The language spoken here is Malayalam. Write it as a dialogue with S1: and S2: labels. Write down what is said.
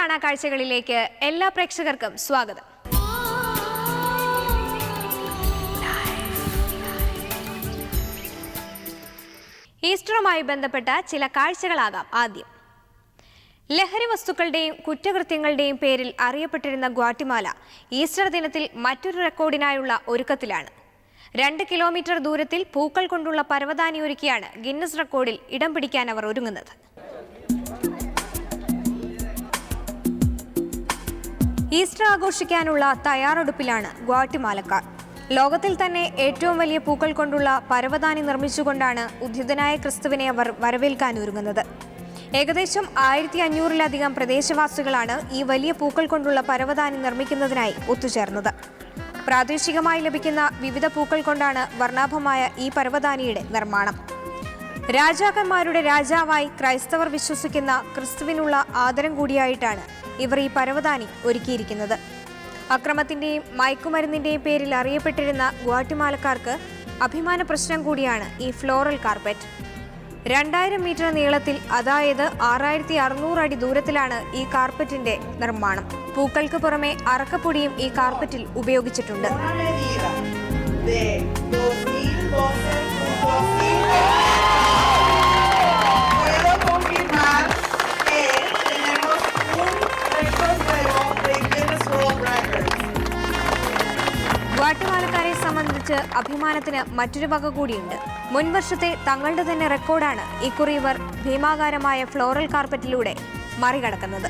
S1: കാണാ കാഴ്ചകളിലേക്ക് എല്ലാ പ്രേക്ഷകർക്കും സ്വാഗതം. ഈസ്റ്ററുമായി ബന്ധപ്പെട്ട ചില കാഴ്ചകളാകാം ആദ്യം. ലഹരി വസ്തുക്കളുടെയും കുറ്റകൃത്യങ്ങളുടെയും പേരിൽ അറിയപ്പെട്ടിരുന്ന ഗ്വാട്ടിമാല ഈസ്റ്റർ ദിനത്തിൽ മറ്റൊരു റെക്കോർഡിനായുള്ള ഒരുക്കത്തിലാണ്. 2 കിലോമീറ്റർ ദൂരത്തിൽ പൂക്കൾ കൊണ്ടുള്ള പരവതാനി ഒരുക്കിയാണ് ഗിന്നസ് റെക്കോർഡിൽ ഇടം പിടിക്കാൻ അവർ ഒരുങ്ങുന്നത്. ഈസ്റ്റർ ആഘോഷിക്കാനുള്ള തയ്യാറെടുപ്പിലാണ് ഗ്വാട്ടിമാലക്കാർ. ലോകത്തിൽ തന്നെ ഏറ്റവും വലിയ പൂക്കൾ കൊണ്ടുള്ള പരവതാനി നിർമ്മിച്ചുകൊണ്ടാണ് ഉദ്ധിതനായ ക്രിസ്തുവിനെ അവർ വരവേൽക്കാൻ ഒരുങ്ങുന്നത്. ഏകദേശം 1500-ലധികം പ്രദേശവാസികളാണ് ഈ വലിയ പൂക്കൾ കൊണ്ടുള്ള പരവതാനി നിർമ്മിക്കുന്നതിനായി ഒത്തുചേർന്നത്. പ്രാദേശികമായി ലഭിക്കുന്ന വിവിധ പൂക്കൾ കൊണ്ടാണ് വർണ്ണാഭമായ ഈ പരവതാനിയുടെ നിർമ്മാണം. രാജാക്കന്മാരുടെ രാജാവായി ക്രൈസ്തവർ വിശ്വസിക്കുന്ന ക്രിസ്തുവിനുള്ള ആദരം കൂടിയായിട്ടാണ് ഇവർ ഈ പരവതാനി ഒരുക്കിയിരിക്കുന്നത്. അക്രമത്തിന്റെയും മയക്കുമരുന്നിന്റെയും പേരിൽ അറിയപ്പെട്ടിരുന്ന ഗ്വാട്ടിമാലക്കാർക്ക് അഭിമാന പ്രശ്നം കൂടിയാണ് ഈ ഫ്ലോറൽ കാർപ്പറ്റ്. 2000 മീറ്റർ നീളത്തിൽ, അതായത് 6600 അടി ദൂരത്തിലാണ് ഈ കാർപ്പറ്റിന്റെ നിർമ്മാണം. പൂക്കൾക്ക് പുറമെ അറക്കപ്പൊടിയും ഈ കാർപ്പറ്റിൽ ഉപയോഗിച്ചിട്ടുണ്ട്. ഗ്വാട്ടിമാലക്കാരെ സംബന്ധിച്ച് അഭിമാനത്തിന് മറ്റൊരു വക കൂടിയുണ്ട്. മുൻവർഷത്തെ തങ്ങളുടെ തന്നെ റെക്കോർഡാണ് ഇക്കുറി ഇവർ ഭീമാകാരമായ ഫ്ലോറൽ കാർപ്പറ്റിലൂടെ മറികടക്കുന്നത്.